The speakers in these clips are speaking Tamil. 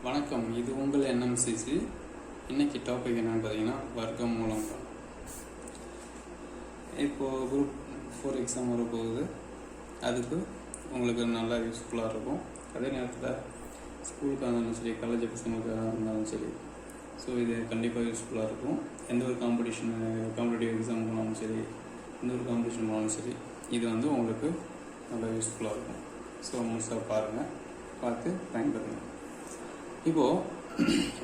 வணக்கம், இது உங்கள் என்எம்சிசி. இன்னைக்கு டாபிக் என்னன்னு பார்த்தீங்கன்னா வர்க்கம் மூலம். இப்போது குரூப் 4 எக்ஸாம் வரப்போகுது. அதுக்கு உங்களுக்கு நல்லா யூஸ்ஃபுல்லாக இருக்கும். அதே நேரத்தில் ஸ்கூலுக்காக இருந்தாலும் சரி, காலேஜ் பசங்களுக்காக இருந்தாலும் சரி, ஸோ இது கண்டிப்பாக யூஸ்ஃபுல்லாக இருக்கும். எந்த ஒரு காம்படிட்டிவ் எக்ஸாம் போனாலும் சரி, எந்த ஒரு காம்படிஷன் போனாலும் சரி, இது உங்களுக்கு நல்லா யூஸ்ஃபுல்லாக இருக்கும். ஸோ முழுசாக பாருங்கள், பார்த்து பயன்படுத்துங்க. இப்போது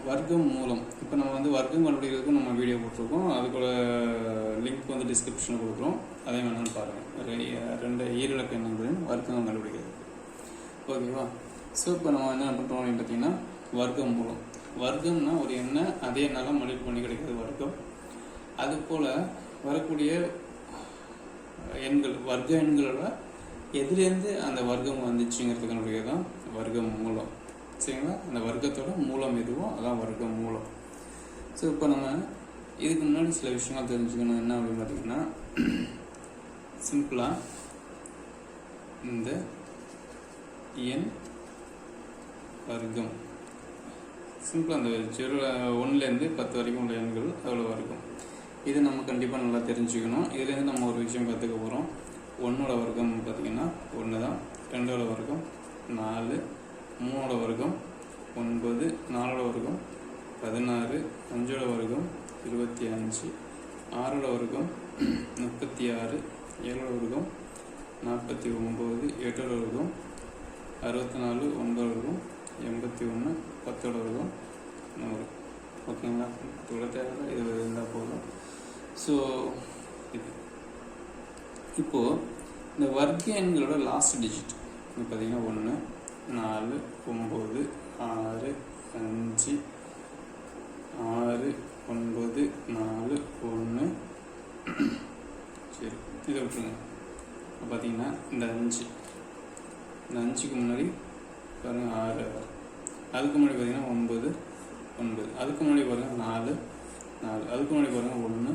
வர்க்கம் மூலம், இப்போ நம்ம வர்க்கம் கண்டுபிடிக்கிறதுக்கும் நம்ம வீடியோ போட்டிருக்கோம். அதுக்கூட லிங்க் டிஸ்கிரிப்ஷனில் கொடுக்குறோம். அதே வேணாலும் பாருங்கள். ரெண்டு ஈரிலக்க எண்களின் வர்க்கம் கண்டுபிடிக்கிறது. ஓகேவா? ஸோ இப்போ நம்ம என்ன பண்ணுறோம் அப்படின்னு பார்த்தீங்கன்னா வர்க்கம் மூலம். வர்க்கம்னா ஒரு எண்ணை அதே என்னால் மல்டிபிள் பண்ணி கிடைக்கிறது வர்க்கம். அதுபோல் வரக்கூடிய எண்கள், வர்க்க எண்களோட எதுலேருந்து அந்த வர்க்கம் வந்துச்சுங்கிறது கண்டுபிடிக்கிறது தான் வர்க்கம் மூலம். சரிங்களா? அந்த வர்க்கத்தோட மூலம் எதுவோ அதான் வர்க்கம் மூலம். ஸோ இப்போ நம்ம இதுக்கு முன்னாடி சில விஷயங்கள் தெரிஞ்சுக்கணும். என்ன அப்படின்னு பார்த்தீங்கன்னா, சிம்பிளாக இந்த எண் வர்க்கம், சிம்பிளாக அந்த 1லேருந்து 10 வரைக்கும் உள்ள எண்கள் அவ்வளோ வர்க்கம். இது நம்ம கண்டிப்பாக நல்லா தெரிஞ்சுக்கணும். இதுலேருந்து நம்ம ஒரு விஷயம் கற்றுக்க போகிறோம். 1ஓட வர்க்கம் பார்த்திங்கன்னா 1 தான், 2ஓட வர்க்கம் 4, 3ஓட வர்க்கம் 9, 4ஓட வர்க்கம் 16, 5ஓட வர்க்கம் 25, 6ஓட வர்க்கம் 36, 7ஓட வர்க்கம் 49, 8ஓட வர்க்கம் 64, 9ஓட வர்க்கம் 81, 10ஓட வர்க்கம் 100. ஓகேங்களா? இவ்வளோ தேவை, இது இருந்தால் போதும். ஸோ இப்போது இந்த வர்க்க எண்களோட லாஸ்ட் டிஜிட் பார்த்தீங்கன்னா 1, 4, 9, 6, 5, 6, 9, 4, 1. சரி, இதை விட்டுருங்க. இப்போ பார்த்தீங்கன்னா இந்த 5க்கு முன்னாடி பாருங்கள் 6, அதுக்கு முன்னாடி பார்த்தீங்கன்னா 9, 9, அதுக்கு முன்னாடி பாருங்கள் 4, 4, அதுக்கு முன்னாடி பாருங்கள் 1,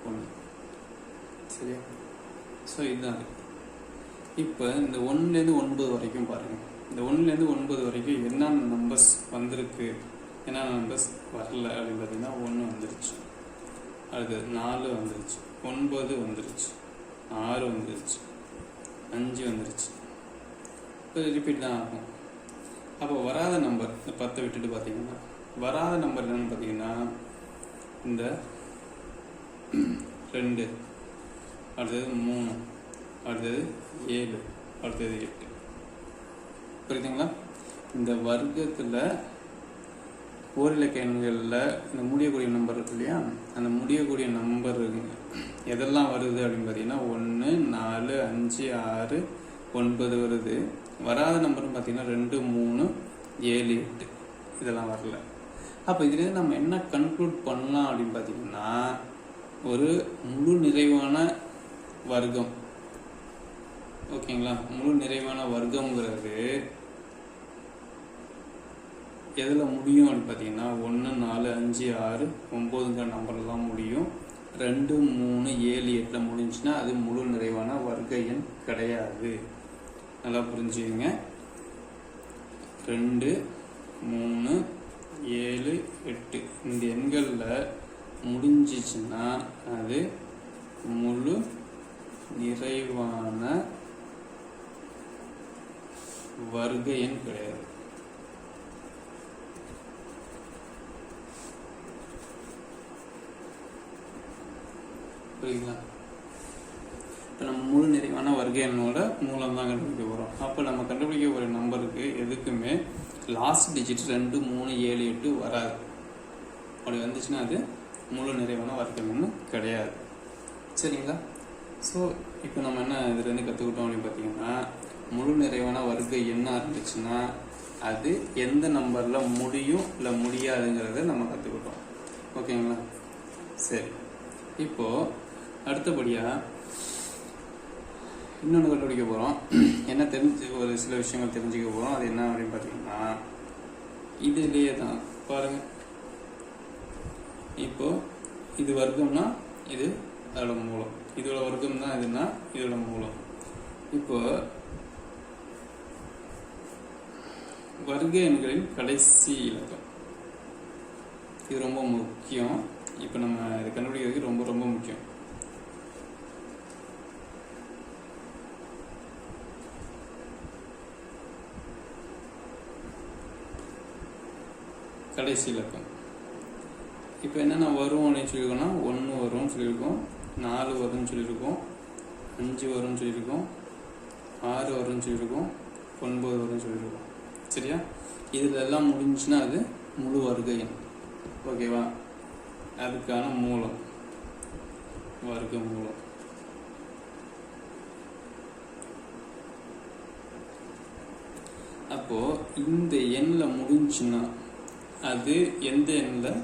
1. சரியா? ஸோ இதுதான். இப்போ இந்த 1லேருந்து 9 வரைக்கும் பாருங்கள். இந்த 1லேருந்து 9 வரைக்கும் என்னென்ன நம்பர்ஸ் வந்திருக்கு, என்னென்ன நம்பர்ஸ் வரல அப்படின்னு பார்த்தீங்கன்னா 1 வந்துருச்சு, அடுத்தது 4 வந்துருச்சு, 9 வந்துருச்சு, 6 வந்துருச்சு, 5 வந்துருச்சு. இப்போ ரிப்பீட் தான் ஆகும். அப்போ வராத நம்பர் இந்த 10 விட்டுட்டு பார்த்தீங்கன்னா வராத நம்பர் என்னென்னு பார்த்தீங்கன்னா இந்த 2, அடுத்தது 3, அடுத்தது 7, அடுத்தது 8. புரியுதுங்களா? இந்த வர்க்கத்தில் ஓரிலக்க எண்களில் இந்த முடியக்கூடிய நம்பர் இருக்கு இல்லையா, அந்த முடியக்கூடிய நம்பர் எதெல்லாம் வருது அப்படின்னு பார்த்தீங்கன்னா 1, 4, 5, 6, 9 வருது. வராத நம்பர்னு பார்த்தீங்கன்னா 2, 3, 7, 8 இதெல்லாம் வரல. அப்போ இதுலேருந்து நம்ம என்ன கன்க்ளூட் பண்ணலாம் அப்படின்னு பார்த்தீங்கன்னா, ஒரு முழு நிறைவான வர்க்கம். ஓகேங்களா? முழு நிறைவான வர்க்கம்ங்கிறது எதில் முடியும் அப்படின்னு பார்த்தீங்கன்னா 1, 4, 5, 6, 9ங்கிற நம்பரில் தான் முடியும். 2, 3, 7, 8 முடிஞ்சுன்னா அது முழு நிறைவான வர்க்க எண் கிடையாது. நல்லா புரிஞ்சுக்கங்க. 2, 3, 7, 8 இந்த எண்களில் முடிஞ்சிச்சுன்னா அது முழு நிறைவான வர்க்க எண் கிடையாது. புரியுங்களா? இப்போ நம்ம முழு நிறைவான வர்க்க எண்ணோட மூலம் தான் கண்டுபிடிக்க போகிறோம். அப்போ நம்ம கண்டுபிடிக்க ஒரு நம்பருக்கு எதுக்குமே லாஸ்ட் டிஜிட் 2, 3, 7, 8 வராது. அப்படி வந்துச்சுன்னா அது முழு நிறைவான வர்க்க எண் கிடையாது. சரிங்களா? ஸோ இப்போ நம்ம என்ன இதுலேருந்து கற்றுக்கிட்டோம் அப்படின்னு பார்த்தீங்கன்னா, முழு நிறைவான வர்க்க எண்ணாக இருந்துச்சுன்னா அது எந்த நம்பரில் முடியும் இல்லை முடியாதுங்கிறத நம்ம கற்றுக்கிட்டோம். ஓகேங்களா? சரி, இப்போது அடுத்தபடியாக இன்னொன்று கண்டுபிடிக்க போகிறோம். என்ன ஒரு சில விஷயங்கள் தெரிஞ்சுக்க போகிறோம். அது என்ன அப்படின்னு பார்த்தீங்கன்னா, இதுலேயே தான் பாருங்கள். இப்போது இது வர்க்கம்னா இது அதோட மூலம், இதோட வர்க்கம் தான் இதுனா இதோட மூலம். இப்போ வர்க்க எண்களின் கடைசி இலக்கம். இது ரொம்ப முக்கியம். இப்போ நம்ம இதை கண்டுபிடிக்கிறதுக்கு ரொம்ப ரொம்ப முக்கியம். கடைசி இலக்கம் இப்போ என்னென்ன வரும் அப்படின்னு சொல்லியிருக்கோம்னா 1 வரும்னு சொல்லியிருக்கோம், 4 வரும்னு சொல்லியிருக்கோம், 5 வரும்னு சொல்லியிருக்கோம், 6 வரும்னு சொல்லியிருக்கோம், 9 வரும்னு சொல்லியிருக்கோம். சரியா? இதில் எல்லாம் முடிஞ்சுன்னா அது முழு வர்க்க எண். ஓகேவா? அதுக்கான மூலம் வர்க்க மூலம். அப்போ இந்த எண்ணில் முடிஞ்சுன்னா அது எந்த எண்ணில்,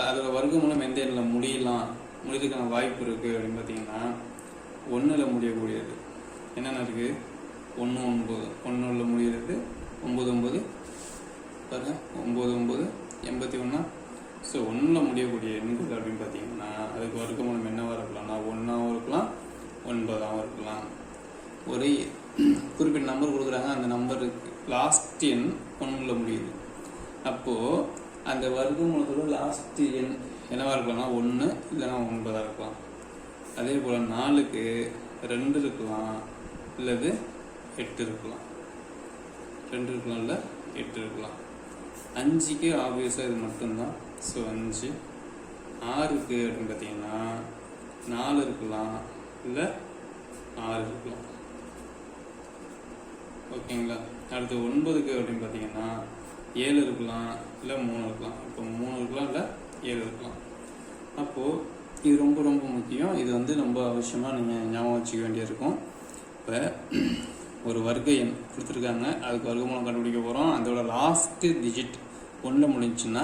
அதோட வர்க்க மூலம் எந்த எண்ணில் முடியறதுக்கான வாய்ப்பு இருக்குது அப்படின்னு பார்த்தீங்கன்னா 1ல் முடியக்கூடியது என்னென்ன இருக்குது? 1 9 1ல் முடிகிறது 9 9 பாருங்க 9 9 81. ஸோ 1ல் முடியக்கூடிய எண்கள் அப்படின்னு பார்த்தீங்கன்னா அதுக்கு வர்க்க மூலம் என்னவாக இருக்கலாம்னா 1ஆகவும் இருக்கலாம் 9ஆகவும் இருக்கலாம். ஒரு குறிப்பிட்ட நம்பர் கொடுக்குறாங்க, அந்த நம்பருக்கு லாஸ்ட் எண் 1ல் முடியுது. அப்போது அந்த வர்க்க மூலத்தோட லாஸ்ட் எண் என்னவாக இருக்கலாம்னா 1 இல்லைன்னா 9ஆக இருக்கலாம். அதே போல் 4க்கு 2 இருக்கலாம், இல்லது 8 இருக்கலாம். 2 இருக்கலாம், இல்லை 8 இருக்கலாம். 5க்கு ஆப்வியஸாக இது மட்டும்தான். ஸோ 5. 6க்கு அப்படின்னு பார்த்தீங்கன்னா 4 இருக்கலாம், இல்லை 6 இருக்கலாம். ஓகேங்களா? அடுத்து 9க்கு அப்படின்னு பார்த்தீங்கன்னா 7 இருக்கலாம், இல்லை 3 இருக்கலாம். இப்போ 3 இருக்கலாம், இல்லை 7 இருக்கலாம். அப்போது இது ரொம்ப ரொம்ப முக்கியம். இது வந்து ரொம்ப அவசியமாக நீங்கள் ஞாபகம் வச்சுக்க வேண்டியிருக்கும். இப்போ ஒரு வர்க்க எண் கொடுத்துருக்காங்க, அதுக்கு வர்க்க மூலம் கண்டுபிடிக்க போகிறோம். அதோட லாஸ்ட்டு டிஜிட் 1ல் முடிஞ்சுன்னா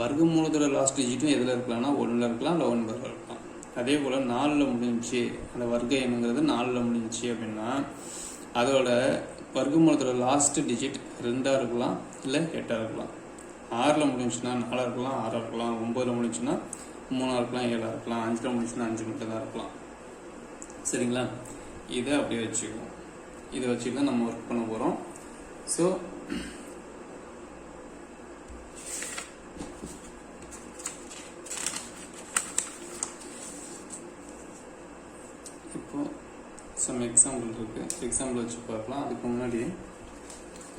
வர்க்க மூலத்தோட லாஸ்ட் டிஜிட்டும் எதில் இருக்கலாம்னா 1ல் இருக்கலாம், இல்லை 9ல் இருக்கலாம். அதே போல் 4ல் முடிஞ்சிச்சு, அந்த வர்க்க எண்ணுங்கிறது 4ல் முடிஞ்சிச்சு அப்படின்னா அதோட வர்க்க மூலத்தோட லாஸ்ட் டிஜிட் 2ஆக இருக்கலாம், இல்லை 8ஆக இருக்கலாம். 6ல் முடிஞ்சுன்னா 4ஆக இருக்கலாம், 6ஆக இருக்கலாம். 9ல் முடிஞ்சுன்னா 3ஆக இருக்கலாம், 7ஆக இருக்கலாம். 5ல் முடிஞ்சுன்னா 5 மட்டும் தான் இருக்கலாம். சரிங்களா? இதை அப்படியே வச்சுக்குவோம். இதை வச்சுட்டு தான் நம்ம ஒர்க் பண்ண போகிறோம். ஸோ இப்போ சம் எக்ஸாம்பிள் இருக்குது, எக்ஸாம்பிள் வச்சு பார்க்கலாம். அதுக்கு முன்னாடி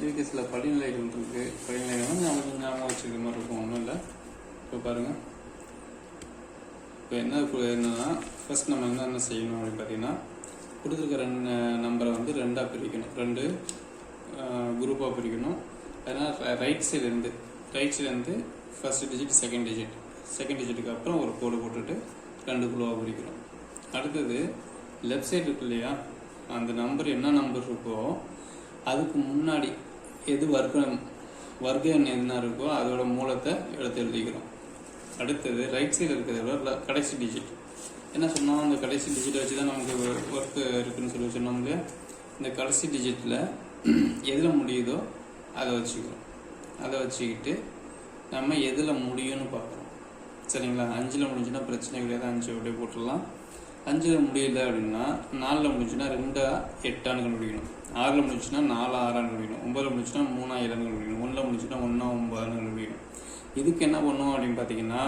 இதுக்கு சில படிநிலைகள் இருக்குது. படிநிலைகள் ஞாபகம் வச்சுக்கிற மாதிரி இருக்கும், ஒன்றும் இல்லை. இப்போ பாருங்கள், இப்போ என்னன்னா ஃபர்ஸ்ட் நம்ம என்ன செய்யணும் அப்படின்னு பார்த்தீங்கன்னா கொடுத்துருக்க 2 நம்பரை வந்து 2ஆக பிரிக்கணும், 2 குரூப்பாக பிரிக்கணும். அதனால் ரைட் சைட்லேருந்து ஃபர்ஸ்ட் டிஜிட் செகண்ட் டிஜிட்டுக்கு அப்புறம் ஒரு கோடு போட்டுட்டு 2 குழுவாக பிரிக்கிறோம். அடுத்தது லெஃப்ட் சைடு இருக்கு இல்லையா, அந்த நம்பர் என்ன நம்பர் இருக்கோ அதுக்கு முன்னாடி எது வர்க்க எண் என்ன இருக்கோ அதோட மூலத்தை எடுத்து எழுதிக்கிறோம். அடுத்தது ரைட் சைடில் இருக்கிறத கடைசி டிஜிட் என்ன சொன்னோம், அந்த கடைசி டிஜிட்டை வச்சு தான் நமக்கு ஒர்க்கு இருக்குதுன்னு சொல்லி சொன்னோம் இல்லையா. இந்த கடைசி டிஜிட்டில் எதில் முடியுதோ அதை வச்சுக்கிறோம். அதை வச்சுக்கிட்டு நம்ம எதில் முடியும்னு பார்க்குறோம். சரிங்களா? 5ல் முடிஞ்சுன்னா பிரச்சனை கிடையாது, 5 அப்படியே போட்டுடலாம். 5ல் முடியல அப்படின்னா 4ல் முடிஞ்சுன்னா 2 8 கண்டுபிடிக்கணும். 6ல் முடிஞ்சுன்னா 4 6 கண்டுபிடிக்கணும். 9ல் முடிஞ்சுன்னா 3 7 கண்டுபிடிக்கணும். 1ல் முடிஞ்சுன்னா 1 9 கண்டுபிடிக்கணும். இதுக்கு என்ன பண்ணுவோம் அப்படின்னு பார்த்தீங்கன்னா,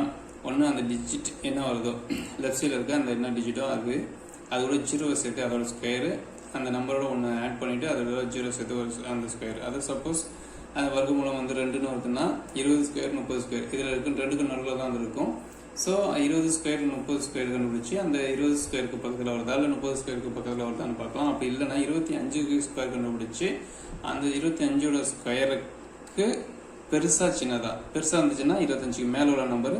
ஒன்று அந்த டிஜிட் என்ன வருதோ லெஃப்ட் சைடில் இருக்க அந்த என்ன டிஜிட்டோ அதோட 0 சேர்த்து அதோட ஸ்கொயரு, அந்த நம்பரோட ஒன்று ஆட் பண்ணிவிட்டு அதோட 0 சேர்த்து அந்த ஸ்கொயர். அது சப்போஸ் அந்த வர்க்க மூலம் வந்து 2ன்னு வருதுன்னா 20 ஸ்கொயர் 30 ஸ்கொயர் இதில் இருக்கு, 2க்கு நடுவில் தான் இருக்கும். ஸோ 20 ஸ்கொயர் 30 ஸ்கொயர் கண்டுபிடிச்சி அந்த 20 ஸ்கொயருக்கு பக்கத்தில் வருதா இல்லை 30 ஸ்கொயருக்கு பக்கத்தில் வருதான்னு பார்க்கலாம். அப்படி இல்லைன்னா 25 ஸ்கொயர் கண்டுபிடிச்சி அந்த 25ஓட ஸ்கொயருக்கு பெருசாக இருந்துச்சுன்னா 25க்கு மேலே உள்ள நம்பர்.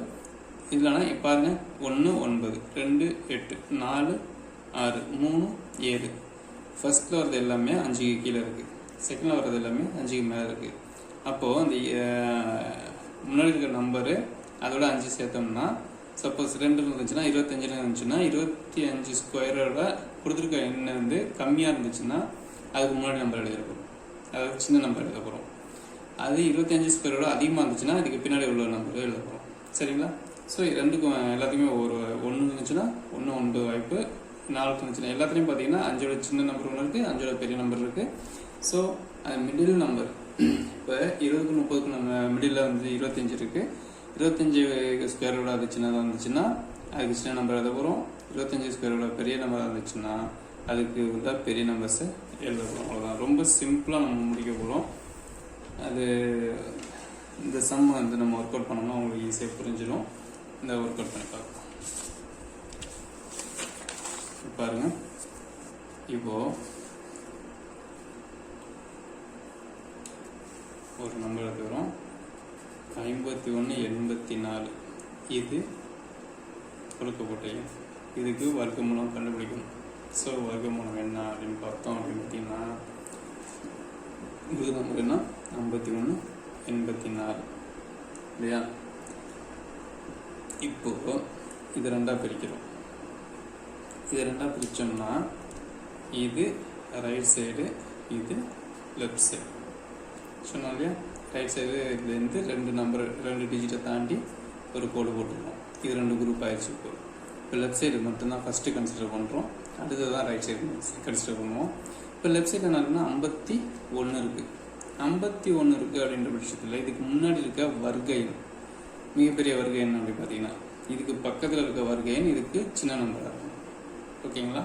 இல்லைன்னா பாருங்க 1 9 2 8 4 6 3 7. ஃபர்ஸ்ட்டில் வர்றது எல்லாமே 5க்கு கீழே இருக்குது, செகண்டில் வர்றது எல்லாமே 5க்கு மேலே இருக்குது. அப்போது அந்த முன்னாடி இருக்கிற நம்பரு அதோட 5 சேர்த்தோம்னா சப்போஸ் 2 இருந்துச்சுன்னா 25 இருந்துச்சுன்னா 25 ஸ்கொயரோட கொடுத்துருக்க எண்ணெய் வந்து கம்மியாக இருந்துச்சுன்னா அதுக்கு முன்னாடி நம்பர் எழுத போகிறோம், அதாவது சின்ன நம்பர் எழுத போகிறோம். அது 25 ஸ்கொயரோட அதிகமாக இருந்துச்சுன்னா அதுக்கு பின்னாடி உள்ள நம்பர் எழுத போகிறோம். சரிங்களா? ஸோ ரெண்டுக்கும் எல்லாத்துக்குமே ஒரு 1 இருந்துச்சுன்னா 1 9 வாய்ப்பு, 4 இருந்துச்சுன்னா எல்லாத்துலேயும் பார்த்தீங்கன்னா 5ஓட சின்ன நம்பர் ஒன்று இருக்குது, 5ஓட பெரிய நம்பர் இருக்குது. ஸோ அந்த மிடில் நம்பர் இப்போ 20க்கு 30க்கு நம்ம மிடில் வந்து 25 இருக்குது. 25 ஸ்கொயர் ரூட் அது சின்னதாக இருந்துச்சுன்னா அதுக்கு சின்ன நம்பர் எழுத போகிறோம். 25 ஸ்கொயர் ரூட் பெரிய நம்பர் இருந்துச்சுன்னா அதுக்கு உள்ள பெரிய நம்பர்ஸை எழுத போகிறோம். அவ்வளோதான், ரொம்ப சிம்பிளாக நம்ம முடிக்க போகிறோம். அது இந்த சம் வந்து நம்ம ஒர்க் அவுட் பண்ணோம்னா உங்களுக்கு ஈஸியாக புரிஞ்சிடும். இந்த ஒர்க் அவுட் பண்ணி பார்க்கலாம். பாருங்கள், இப்போது ஒரு நம்பர் எடுத்துக்கிறோம் 5184. இது கொடுக்கப்பட்ட எண். இதுக்கு வர்க்கமூலம் கண்டுபிடிக்கணும். ஸோ வர்க்கமூலம் என்ன அப்படின்னு பார்த்தோம் அப்படின்னு பார்த்தீங்கன்னா இது நம்பர் என்ன 5184 இல்லையா? இப்போது இது ரெண்டாக பிரிக்கிறோம். இது ரெண்டாக பிரித்தோம்னா இது ரைட் சைடு, இது லெஃப்ட் சைடு. சொன்னோம் இல்லையா? ரைட் சைடு இதுலேருந்து 2 டிஜிட்டை தாண்டி ஒரு கோடு போட்டுருக்கோம். இது 2 குரூப் ஆயிடுச்சு. இப்போ லெஃப்ட் சைடு மட்டும்தான் ஃபஸ்ட்டு கன்சிடர் பண்ணுறோம். அடுத்தது தான் ரைட் சைடு கன்சிடர் பண்ணுவோம். இப்போ லெஃப்ட் சைடு என்ன இருக்குன்னா 51 இருக்குது. 51 இருக்குது அப்படின்ற பட்சத்தில் இதுக்கு முன்னாடி இருக்க வர்க்க எண், மிகப்பெரிய வர்க்க எண் அப்படின்னு பார்த்தீங்கன்னா இதுக்கு பக்கத்தில் இருக்க வர்க்க எண் இதுக்கு சின்ன நம்பராக இருக்கும். ஓகேங்களா?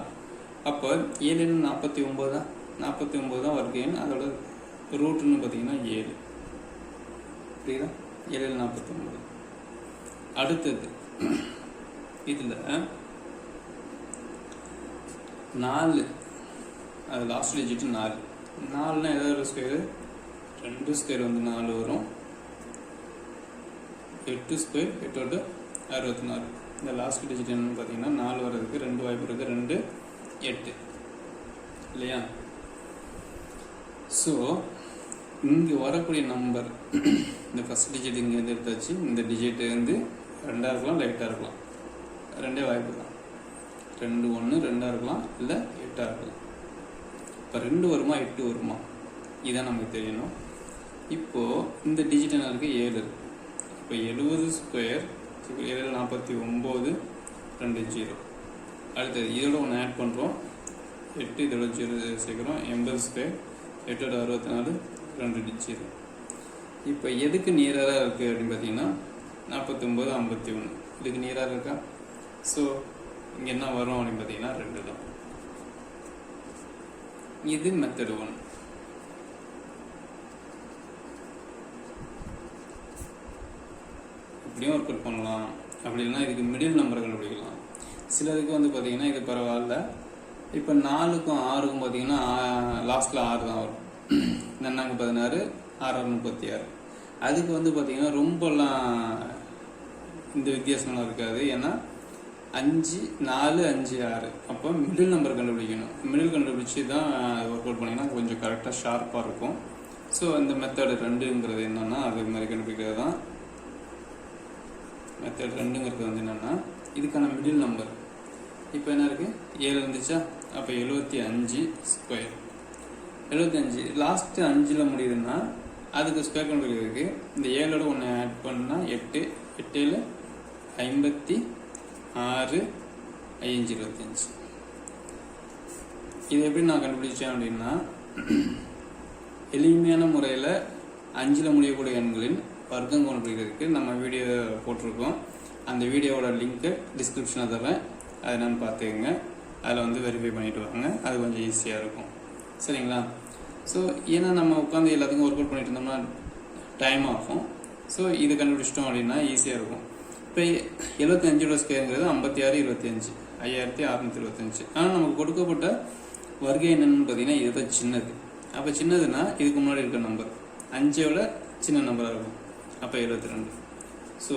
அப்போ 7 49 தான். 49 தான் வர்க்க எண். அதோட ரூட்னு பார்த்தீங்கன்னா 7. புரியுதா? 7 49. அடுத்தது இதில் 4, அது லாஸ்ட் டிஜிட் 4. 4னா ஏதாவது ஸ்கொயரு 2 ஸ்கொயர் வந்து 4 வரும். 8 ஸ்கொயர் 8 64. இந்த லாஸ்ட் டிஜிட் என்னன்னு பார்த்தீங்கன்னா 4 வர்றதுக்கு 2 வாய்ப்பு இருக்குது. 2 8 இல்லையா? ஸோ இங்கே வரக்கூடிய நம்பர் இந்த ஃபஸ்ட் டிஜிட் இங்கேருந்து எடுத்தாச்சு. இந்த டிஜிட்டு வந்து 2ஆக இருக்கலாம், லைட்டாக இருக்கலாம். 2 வாய்ப்பு தான். 2 1 2ஆக இருக்கலாம், இல்லை 8ஆக இருக்கலாம். இப்போ 2 வருமா 8 வருமா இதான் நமக்கு தெரியணும். இப்போது இந்த டிஜிட் என்ன இருக்குது 7 இருக்குது. இப்போ 70 ஸ்கொயர் 7 49 2 0. அடுத்தது இதோட ஒன்று ஆட் பண்ணுறோம். 8 இதோட 0 சேர்க்குறோம். 80 ஸ்கொயர் 8 64 2 0. இப்போ எதுக்கு நியராக இருக்குது அப்படின்னு பார்த்தீங்கன்னா 49 51 இதுக்கு நியராக இருக்கா? ஸோ இங்கே என்ன வரும் அப்படின்னு பார்த்தீங்கன்னா 2 தான். இது மெத்தட் 1. இப்படியும் ஒர்க் அவுட் பண்ணலாம். அப்படி இல்லைன்னா இதுக்கு மிடில் நம்பரை கண்டுபிடிக்கலாம். சிலருக்கு வந்து பார்த்தீங்கன்னா இது பரவாயில்ல. இப்போ 4க்கும் 6க்கும் பார்த்தீங்கன்னா லாஸ்ட்டில் 6 தான் வரும். நன்னாங்க 16 6 36. அதுக்கு வந்து பார்த்தீங்கன்னா ரொம்பலாம் இந்த வித்தியாசம்லாம் இருக்காது. ஏன்னா 5 4 5 6. அப்போ மிடில் நம்பர் கண்டுபிடிக்கணும். மிடில் கண்டுபிடிச்சி தான் ஒர்க் அவுட் பண்ணிங்கன்னா கொஞ்சம் கரெக்டாக ஷார்ப்பாக இருக்கும். ஸோ இந்த மெத்தட் 2ங்கிறது என்னென்னா அது மாதிரி கண்டுபிடிக்கிறது தான். மெத்தட் 2ங்கிறது வந்து என்னென்னா இதுக்கான மிடில் நம்பர். இப்போ என்ன இருக்குது 7 இருந்துச்சா? அப்போ 75 ஸ்கொயர் 75 லாஸ்ட்டு 5ல் முடியுதுன்னா அதுக்கு ஸ்கொயர் கண்டுபிடிக்கிறதுக்கு இந்த 7ஓட ஒன்று ஆட் பண்ணால் 8 8 56 5 25. இது எப்படி நான் கண்டுபிடிச்சேன் அப்படின்னா எளிமையான முறையில் 5ல் முடியக்கூடிய எண்களின் வர்க்கம் கண்டுபிடிக்கிறதுக்கு நம்ம வீடியோ போட்டிருக்கோம். அந்த வீடியோவோட லிங்க்கு டிஸ்கிரிப்ஷனில் தரேன். அதை நான் பார்த்துக்கங்க. அதில் வந்து வெரிஃபை பண்ணிவிட்டு வாங்க. அது கொஞ்சம் ஈஸியாக இருக்கும். சரிங்களா? ஸோ ஏன்னா நம்ம உட்காந்து எல்லாத்துக்கும் ஒர்க் அவுட் பண்ணிட்டு இருந்தோம்னா டைம் ஆகும். ஸோ இது கண்டுபிடிச்சிட்டோம் அப்படின்னா ஈஸியாக இருக்கும். இப்போ 75ஓட ஸ்கொயருங்கிறது 56 25 5625. ஆனால் நமக்கு கொடுக்கப்பட்ட வர்க்க என்னன்னு பார்த்தீங்கன்னா இதுதான் சின்னது. அப்போ சின்னதுன்னா இதுக்கு முன்னாடி இருக்க நம்பர் 5ஓட சின்ன நம்பராக இருக்கும். அப்போ 72. ஸோ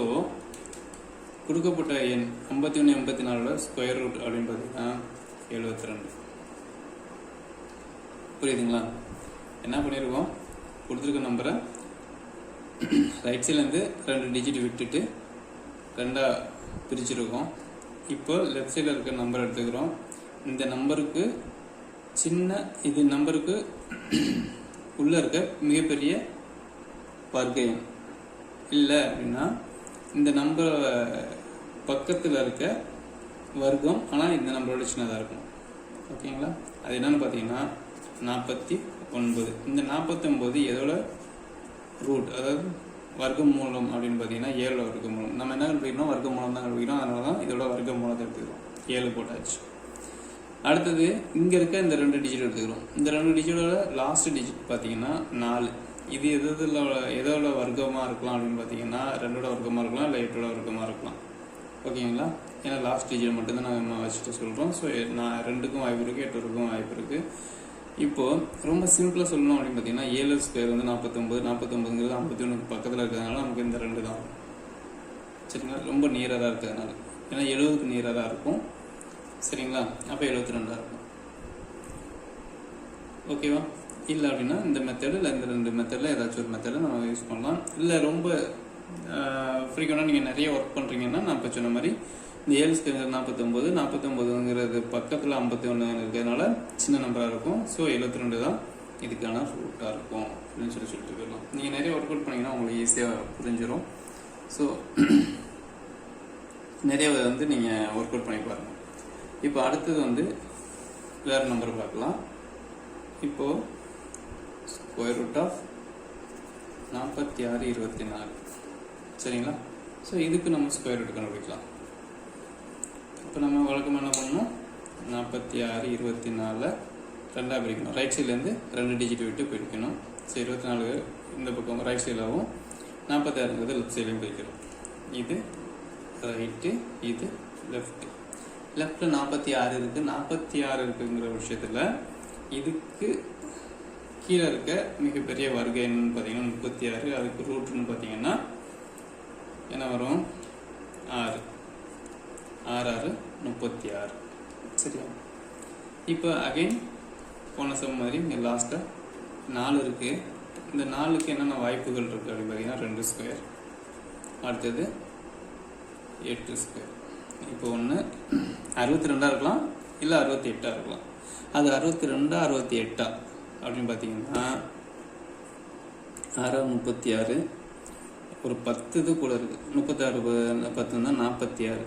கொடுக்கப்பட்ட எண் 51 84ஓட ஸ்கொயர் ரூட் அப்படின்னு பார்த்தீங்கன்னா 72. புரியுதுங்களா? என்ன பண்ணியிருக்கோம்? கொடுத்துருக்க நம்பரை ரைட் சைட்லேருந்து 2 டிஜிட் விட்டுட்டு 2ஆக பிரிச்சுருக்கோம். இப்போ லெஃப்ட் சைடில் இருக்க நம்பர் எடுத்துக்கிறோம். இந்த நம்பருக்கு இது நம்பருக்கு உள்ளே இருக்க மிகப்பெரிய வர்க்க எண் இல்லை அப்படின்னா இந்த நம்பர் பக்கத்தில் இருக்க வர்க்கம் ஆனால் இந்த நம்பரோட சின்னதாக இருக்கும். ஓகேங்களா? அது என்னென்னு பார்த்தீங்கன்னா 49. இந்த 49 எதோட ரூட், அதாவது வர்க்கமூலம் அப்படின்னு பார்த்தீங்கன்னா 7 வர்க்கமூலம். நம்ம என்ன கண்டுபிடிக்கணும், வர்க்கமூலம் தான் கண்டுபிடிக்கணும். அதனால தான் இதோட வர்க்கமூலத்தை எடுத்துக்கிறோம். 7 போட்டாச்சு. அடுத்தது இங்கே இருக்க இந்த 2 டிஜிட் எடுத்துக்கிறோம். இந்த 2 டிஜிட்டோட லாஸ்ட் டிஜிட் பார்த்தீங்கன்னா 4. இது எதோட வர்க்கமாக இருக்கலாம் அப்படின்னு பார்த்தீங்கன்னா 2ஓட வர்க்கமாக இருக்கலாம், இல்லை 8ஓட வர்க்கமாக இருக்கலாம். ஓகேங்களா? ஏன்னா லாஸ்ட் டிஜிட் மட்டும்தான் நம்ம வச்சுட்டு சொல்கிறோம். ஸோ நான் 2க்கும் வாய்ப்பு இருக்குது, 8க்கும் வாய்ப்பு இருக்குது. இப்போது ரொம்ப சிம்பிளாக சொல்லணும் அப்படின்னு பார்த்தீங்கன்னா 7 ஸ்கொயர் வந்து 49. 49ங்கிறது 51க்கு பக்கத்தில் இருக்கிறதுனால நமக்கு இந்த 2 தான். சரிங்களா? ரொம்ப நியராக இருக்கிறதுனால, ஏன்னா 70க்கு நியராக இருக்கும். சரிங்களா? அப்போ 72 இருக்கும். ஓகேவா? இல்லை அப்படின்னா இந்த மெத்தடு இல்லை இந்த 2 மெத்தடில் ஏதாச்சும் ஒரு மெத்தடை நம்ம யூஸ் பண்ணலாம். இல்லை ரொம்ப ஃப்ரீக்வெண்ட்டாக நீங்கள் நிறைய ஒர்க் பண்ணுறீங்கன்னா நான் இப்போ சொன்ன மாதிரி இந்த 7 ஸ்கொயர் 49, 49ங்கிறது பக்கத்தில் 51 இருக்கிறதுனால சின்ன நம்பராக இருக்கும். ஸோ 72 தான் இதுக்கான ரூட்டாக இருக்கும் அப்படின்னு சொல்லிட்டு போயிடலாம். நீங்கள் நிறைய ஒர்க் அவுட் பண்ணிங்கன்னா உங்களுக்கு ஈஸியாக புரிஞ்சிடும். ஸோ நிறைய வந்து நீங்கள் ஒர்க் அவுட் பண்ணி பாருங்கள். இப்போ அடுத்தது வந்து வேறு நம்பர் பார்க்கலாம். இப்போது ஸ்கொயர் ரூட் ஆஃப் 46 24. சரிங்களா? ஸோ இதுக்கு நம்ம ஸ்கொயர் ரூட் கண்டுபிடிக்கலாம். இப்போ நம்ம வழக்கமாக என்ன பண்ணணும், 46 24 2ஆக பிரிக்கணும். ரைட் சைட்லேருந்து 2 டிஜிட் விட்டு பிரிக்கணும். ஸோ 24 இந்த பக்கம் ரைட் சைடாகவும் 46ங்கிறது லெஃப்ட் சைட்லையும் பிரிக்கிறோம். இது ரைட்டு, இது லெஃப்ட்டு. லெஃப்ட்டில் 46 இருக்குது. 46 இருக்குங்கிற விஷயத்தில் இதுக்கு கீழே இருக்க மிகப்பெரிய வர்க்கம் என்னன்னு பார்த்தீங்கன்னா 36. அதுக்கு ரூட்னு பார்த்தீங்கன்னா என்ன வரும், 6. 6 36. சரியா? இப்போ அகைன் போன சம் மாதிரி இங்கே லாஸ்ட்டாக 4 இருக்குது. இந்த 4க்கு என்னென்ன வாய்ப்புகள் இருக்குது அப்படின்னு பார்த்தீங்கன்னா 2 ஸ்கொயர், அடுத்தது 8 ஸ்கொயர். இப்போ ஒன்று 62 இருக்கலாம், இல்லை 68 இருக்கலாம். அது 62 68 அப்படின்னு பார்த்தீங்கன்னா 6 36, ஒரு 10 இது கூட இருக்குது. 36 10 தான் 46.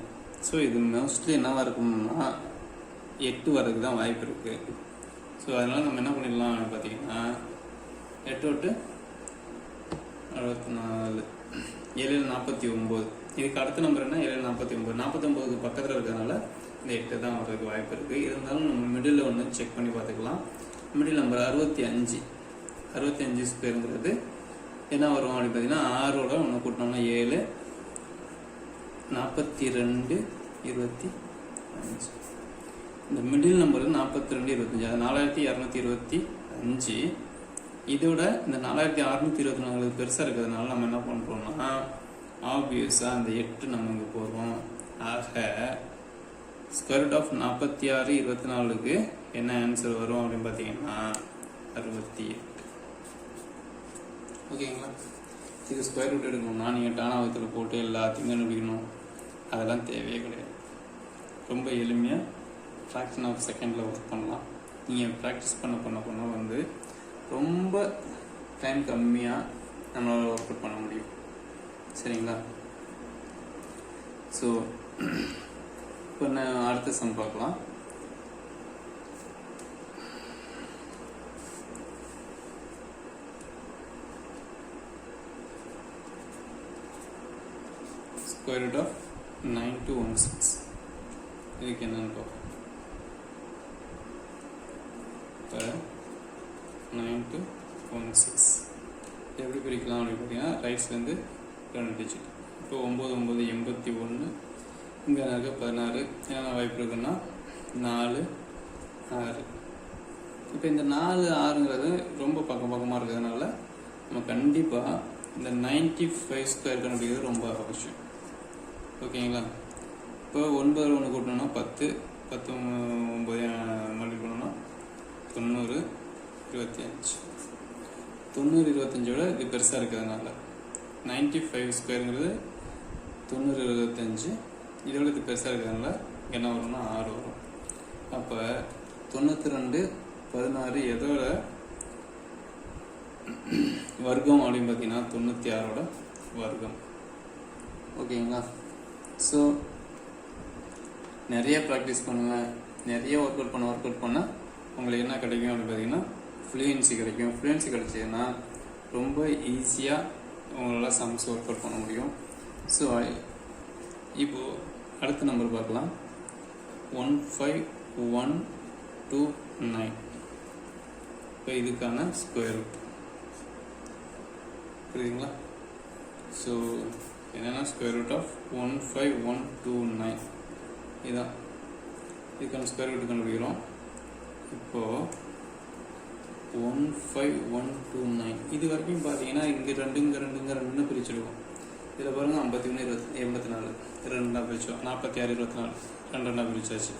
ஸோ இது மோஸ்ட்லி என்னவாக இருக்கும்னா 8 வரதுக்கு தான் வாய்ப்பு இருக்குது. ஸோ அதனால் நம்ம என்ன பண்ணிடலாம் அப்படின்னு பார்த்தீங்கன்னா 8 8 64, 7 49. இதுக்கு அடுத்த நம்பர் என்ன, 7 49. 49க்கு பக்கத்தில் இருக்கிறதுனால இந்த 8 தான் வரதுக்கு வாய்ப்பு இருக்குது. இருந்தாலும் நம்ம மிடில் ஒன்று செக் பண்ணி பார்த்துக்கலாம். Middle number 65. 65 ஸ்கொயருங்கிறது என்ன வரும் அப்படின்னு பார்த்தீங்கன்னா 6ஓட ஒன்று கூட்டினோம்னா 7, 42 25. இந்த மிடில் நம்பர் 42 25. அது 4225. இதோட இந்த 4624 பெருசாக இருக்கிறதுனால நம்ம என்ன பண்ணுறோம்னா ஆப்வியஸாக அந்த 8 நம்ம இங்கே போடுறோம். ஆக ஸ்கொயர் ரூட் ஆஃப் 46 24க்கு என்ன ஆன்சர் வரும் அப்படின்னு பார்த்தீங்கன்னா 68. ஓகேங்களா? இது ஸ்கொயர் ரூட் எடுக்கணும்னா நீங்கள் டானாவத்தில் போட்டு எல்லாத்தையும் கண்டுபிடிக்கணும். அதெல்லாம் தேவையே கிடையாது. ரொம்ப எளிமையாக ஃப்ராக்ஷன் ஆஃப் செகண்டில் ஒர்க் பண்ணலாம். நீங்கள் ப்ராக்டிஸ் பண்ண வந்து ரொம்ப டைம் கம்மியாக நம்மளால் ஒர்க் அவுட் பண்ண முடியும். சரிங்களா? ஸோ இப்போ நான் அடுத்த சம் பார்க்கலாம். Square root of 9216. இதுக்கு என்னன்னு பார்ப்போம். இப்போ 9216 எப்படி பிரிக்கலாம் அப்படின்னு பார்த்தீங்கன்னா ரைட்ஸ்லேருந்து 2 டிஜிட். இப்போ 9 9 81. இங்கே இருக்க 16. என்ன வாய்ப்பு இருக்குன்னா 4 6. இப்போ இந்த 4 6ங்கிறது ரொம்ப பக்கமாக இருக்கிறதுனால நம்ம கண்டிப்பாக இந்த 95 ஸ்கொயர் கண்டுபிடிக்கிறது ரொம்ப அவசியம். ஓகேங்களா? இப்போ 9 ஒன்று கூட்டணும்னா 10, 10 9 மல்டிபிள் பண்ணோம்னா 90 25. 90 25ஓட இது பெருசாக இருக்கிறதுனால 95 ஸ்கொயருங்கிறது 90 25. இதோட இது பெருசாக இருக்கிறதுனால என்ன வரும்னா 6 வரும். அப்போ 92 16 எதோட வர்க்கம் அப்படின்னு பார்த்தீங்கன்னா 96ஓட வர்க்கம். ஓகேங்களா? ஸோ நிறைய ப்ராக்டிஸ் பண்ணுவேன், நிறைய ஒர்க் அவுட் பண்ண உங்களுக்கு என்ன கிடைக்கும் அப்படின்னு பார்த்தீங்கன்னா ஃப்ளூயன்சி கிடைக்கும். ஃப்ளூயன்சி கிடைச்சதுன்னா ரொம்ப ஈஸியாக உங்களால் சம்ஸ் ஒர்க் அவுட் பண்ண முடியும். ஸோ இப்போது அடுத்த நம்பர் பார்க்கலாம். 15129. இப்போ இதுக்கான ஸ்கொயர் ரூட் புரியுதுங்களா? ஸோ என்னென்னா ஸ்கொயர் ரூட் ஆஃப் 15129 இதுதான். இதுக்கான ஸ்கொயர் ரூட் கண்டுபிடிக்கிறோம். இப்போது 15129 இது வரைக்கும் பார்த்தீங்கன்னா இங்கே ரெண்டுன்னு பிரிச்சுடுவோம். இதில் பாருங்கள் 51 84 ரெண்டாக பிரிச்சோம். 46 24 ரெண்டாக பிரிச்சாச்சு.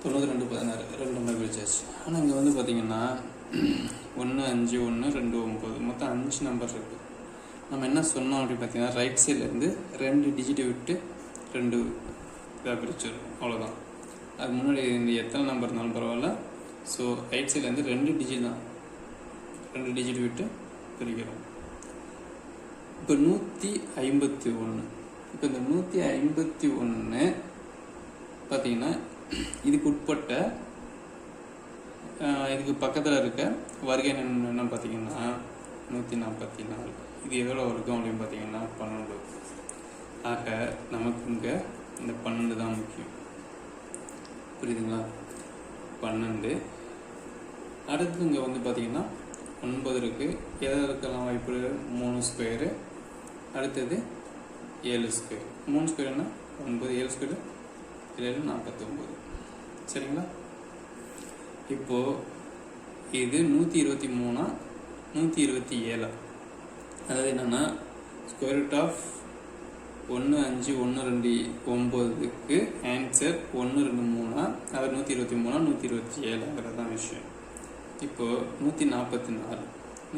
92 16 ரெண்டாக பிரிச்சாச்சு. ஆனால் இங்கே வந்து பார்த்தீங்கன்னா 1 5 1 2 9 மொத்தம் 5 நம்பர் இருக்குது. நம்ம என்ன சொன்னோம் அப்படின்னு பார்த்தீங்கன்னா ரைட் சைட்லேருந்து 2 டிஜிட்டை விட்டு 2 இதாக பிரிச்சிடும், அவ்வளோதான். அது முன்னாடி இந்த எத்தனை நம்பர் இருந்தாலும் பரவாயில்ல. ஸோ ரைட் சைட்லேருந்து 2 டிஜிட் தான், 2 டிஜிட் விட்டு பிரிக்கிறோம். இப்போ 151. இப்போ இந்த 151 பார்த்தீங்கன்னா இதுக்கு உட்பட்ட இதுக்கு பக்கத்தில் இருக்க வருகை என்ன பார்த்தீங்கன்னா 144. இது எவ்வளோ இருக்கும் அப்படின்னு பார்த்தீங்கன்னா 12. ஆக நமக்கு இங்கே இந்த 12 தான் முக்கியம். புரியுதுங்களா? 12. அடுத்து இங்கே வந்து பார்த்தீங்கன்னா 9 இருக்குது. எதாவது இருக்கலாம் வாய்ப்பு 3 ஸ்கொயரு. அடுத்தது 7 ஸ்கொயர். 3 ஸ்கொயர்னா 9, 7 ஸ்கொயர் 7 49. சரிங்களா? இப்போது இது 123 127. அதாவது என்னென்னா ஸ்கொயர் ரூட் ஆஃப் 15129க்கு ஆன்சர் 123. அவர் 123 127 தான் விஷயம். இப்போது 144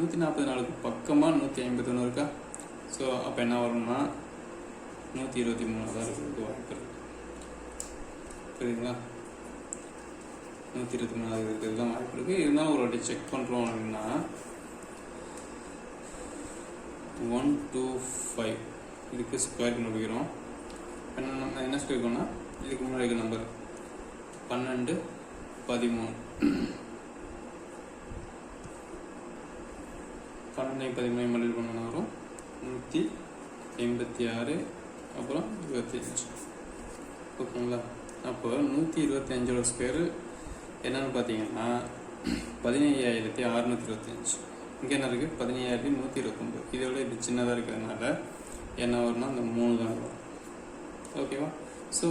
144க்கு பக்கமாக 151 இருக்கா? ஸோ அப்போ என்ன வரும்னா 123 தான் இருக்கிறதுக்கு வாய்ப்பு இருக்குது. புரியுதுங்களா? 123 இருக்கிறது தான் வாய்ப்பு இருக்குது. இருந்தாலும் ஒரு வாட்டி செக் பண்ணுறோம் அப்படின்னா 125 இதுக்கு ஸ்கொயர் கண்டுபிடிக்கிறோம். என்ன ஸ்கொயர் பண்ணால் இதுக்கு முன்னாடி இருக்க நம்பர் 12 13 12 13 மல்டிபிள் பண்ண வரும் 186 அப்புறம் 25. ஓகேங்களா? அப்போ 125 ஸ்கொயர் என்னன்னு பார்த்தீங்கன்னா 15625. இங்கே என்ன இருக்குது 15129. இதோட இது சின்னதாக இருக்கிறதுனால என்ன வரும்னா அந்த 3 தான் வரும். ஓகேவா? So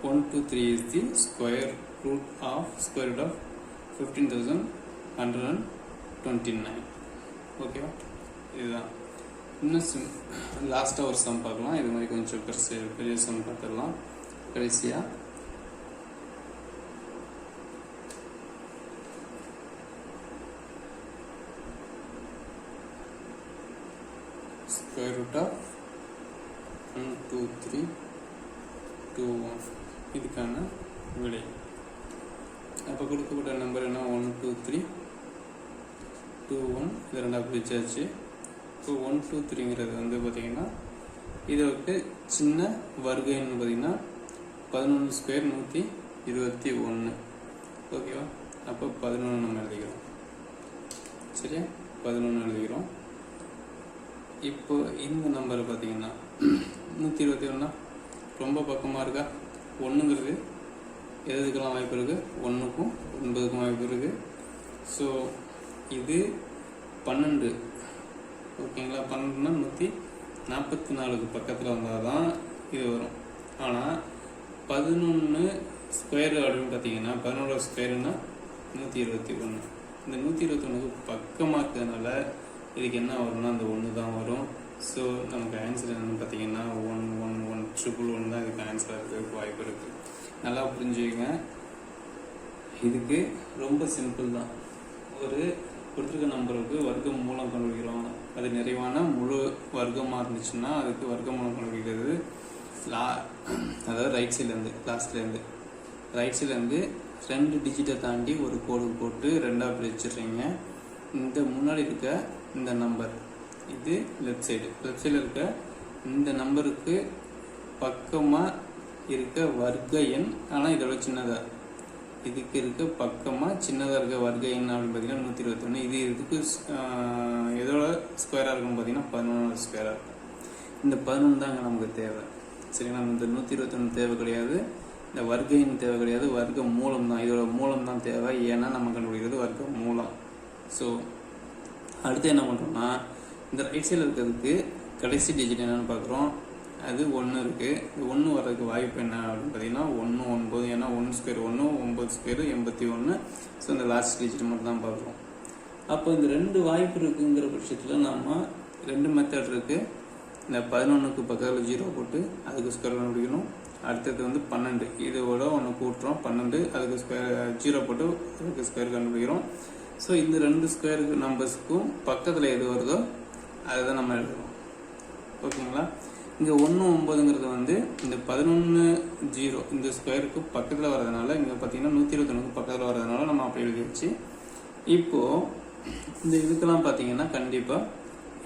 1 2 3 is the square root of 15,129. ஓகேவா? இதுதான். இன்னும் லாஸ்ட்டாக ஒரு சம் பார்க்கலாம். இது மாதிரி கொஞ்சம் பெரிய சம் பார்த்துடலாம் கடைசியாக. ஸ்கொயர் ரூட் ஆஃப் 1 2 3 2 1 இதுக்கான விடை. அப்போ கொடுக்கப்பட்ட நம்பர் என்ன 1 2 3 2 1 இது ரெண்டாக பிரிச்சாச்சு. இப்போ 1 2 3ங்கிறது வந்து பார்த்திங்கன்னா இதற்கு சின்ன வருகைன்னு பார்த்திங்கன்னா 11 ஸ்கொயர் 121. ஓகேவா? அப்போ 11 நம்ம எழுதிக்கிறோம். சரியா? 11 எழுதிக்கிறோம். இப்போ இந்த நம்பரை பார்த்தீங்கன்னா 121 ரொம்ப பக்கமாக இருக்கா? 1ங்கிறது எதுக்கெல்லாம் வாய்ப்பு இருக்குது? 1க்கும் 9க்கும் வாய்ப்பு இருக்குது. ஸோ இது 12. ஓகேங்களா? 12னா 144க்கு பக்கத்தில் வந்தால் தான் இது வரும். ஆனால் 11 ஸ்கொயர் அப்படின்னு பார்த்தீங்கன்னா 11 ஸ்கொயருன்னா 121. இந்த 121க்கு பக்கமாக இருக்கிறதுனால இதுக்கு என்ன வரும்னா அந்த 1 தான் வரும். ஸோ நமக்கு ஆன்சர் என்னென்னு பார்த்தீங்கன்னா 111 தான் இதுக்கு ஆன்சராக இருக்கிறதுக்கு வாய்ப்பு இருக்குது. நல்லா புரிஞ்சுக்கங்க. இதுக்கு ரொம்ப சிம்பிள் தான். ஒரு கொடுத்துருக்க நம்பருக்கு வர்க்க மூலம் கண்டுபிடிக்கிறோம். அது நிறைவான முழு வர்க்கமாக இருந்துச்சுன்னா அதுக்கு வர்க்க மூலம் கண்டுபிடிக்கிறது அதாவது ரைட் சைட்லேருந்து லாஸ்ட்லேருந்து ரைட் சைட்லேருந்து 2 டிஜிட்டை தாண்டி ஒரு கோடு போட்டு 2ஆக பிரிச்சிடுறீங்க. இந்த முன்னாடி இருக்க இந்த நம்பர் இது லெஃப்ட் சைடில் இருக்க இந்த நம்பருக்கு பக்கமாக இருக்க வர்க்க எண். ஆனால் இதோட சின்னதாக இதுக்கு இருக்க பக்கமாக சின்னதாக இருக்க வர்க்க எண் அப்படின்னு பார்த்தீங்கன்னா 121. இது இதுக்கு எதோட ஸ்கொயராக இருக்குன்னு பார்த்தீங்கன்னா 11 ஸ்கொயராக இருக்கும். இந்த 11 தாங்க நமக்கு தேவை. சரிங்களா? இந்த 121 தேவை கிடையாது, இந்த வர்க்க எண் தேவை கிடையாது, வர்க்க மூலம் தான். இதோட மூலம் தான் தேவை. ஏன்னா நம்ம கண்டுபிடிக்கிறது வர்க்க மூலம். ஸோ அடுத்து என்ன பண்ணுறோம்னா, இந்த ரைட் சைடில் இருக்கிறதுக்கு கடைசி டிஜிட் என்னென்னு பார்க்குறோம். அது 1 இருக்குது. இந்த 1 வர்றதுக்கு வாய்ப்பு என்ன அப்படின்னு பார்த்தீங்கன்னா 1 9. ஏன்னா 1 ஸ்கொயர் 1, 9 ஸ்கொயர் 81. ஸோ இந்த லாஸ்ட் டிஜிட் மட்டும் தான் பார்க்குறோம். அப்போ இந்த 2 வாய்ப்பு இருக்குங்கிற பட்சத்தில் நம்ம 2 மெத்தட் இருக்குது. இந்த 11க்கு பக்கத்தில் 0 போட்டு அதுக்கு ஸ்கொயர் கண்டுபிடிக்கணும். அடுத்தது வந்து 12, இதோட ஒன்று கூட்டுறோம் 12, அதுக்கு ஸ்கொயர் 0 போட்டு அதுக்கு ஸ்கொயர் கண்டுபிடிக்கிறோம். ஸோ இந்த 2 ஸ்கொயர் நம்பர்ஸுக்கும் பக்கத்தில் எது வருதோ அதை தான் நம்ம எழுதுறோம். ஓகேங்களா? இங்கே 1 9ங்கிறது வந்து இந்த 11 0 இந்த ஸ்கொயருக்கு பக்கத்தில் வரதுனால, இங்கே பார்த்தீங்கன்னா 121க்கு பக்கத்தில் வரதுனால நம்ம அப்படி எழுதிடுச்சு. இப்போது இந்த இதுக்கெல்லாம் பார்த்தீங்கன்னா கண்டிப்பாக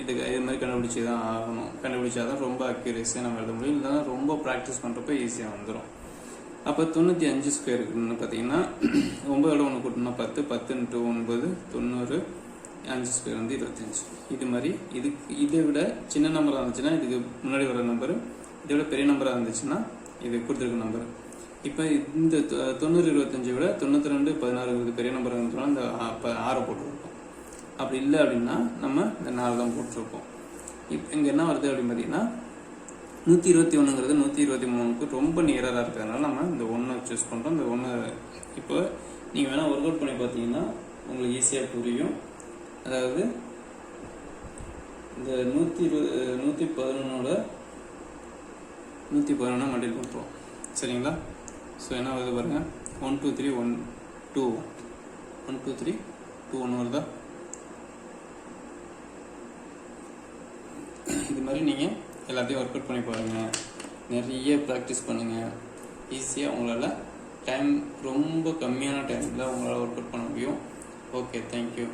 இதுக்கு இது மாதிரி கண்டுபிடிச்சி தான் ஆகணும். கண்டுபிடிச்சா தான் ரொம்ப அக்யூரேஸியாக நம்ம எழுத முடியும். இல்லைன்னா ரொம்ப ப்ராக்டிஸ் பண்ணுறப்ப ஈஸியாக வந்துடும். அப்போ 95 ஸ்கொயருக்குன்னு பார்த்தீங்கன்னா 9 1 கூட்டினா 10, 10 × 9 90, 5 ஸ்கொயர் வந்து 25. இது மாதிரி இதை விட சின்ன நம்பராக இருந்துச்சுன்னா இதுக்கு முன்னாடி வர நம்பரு, இதை விட பெரிய நம்பராக இருந்துச்சுன்னா இது கொடுத்துருக்க நம்பர். இப்போ இந்த 90 25 விட 92 16 பெரிய நம்பர் இருந்துச்சுன்னா இந்த 6 போட்டுருக்கோம். அப்படி இல்லை அப்படின்னா நம்ம இந்த 4 தான் போட்டிருப்போம். இப்போ இங்கே என்ன வருது அப்படின்னு பார்த்தீங்கன்னா 121ங்கிறது 123க்கு ரொம்ப நியராக இருக்கிறதுனால நம்ம இந்த 1 சூஸ் பண்ணுறோம். இந்த 1 இப்போ நீங்கள் வேணால் ஒர்க் அவுட் பண்ணி பார்த்தீங்கன்னா உங்களுக்கு ஈஸியாக புரியும். அதாவது இந்த 111 மல்டிபிள் பண்ணுறோம். சரிங்களா? ஸோ என்ன வருது பாருங்கள், 1 2 3 1 2 1 2 3 2 1 வருதா? இது மாதிரி நீங்கள் எல்லாத்தையும் ஒர்க் அவுட் பண்ணி பாருங்கள். நிறைய ப்ராக்டிஸ் பண்ணுங்கள். ஈஸியாக உங்களால் ரொம்ப கம்மியான டைமில் உங்களால் ஒர்க் அவுட் பண்ண முடியும். Okay, thank you.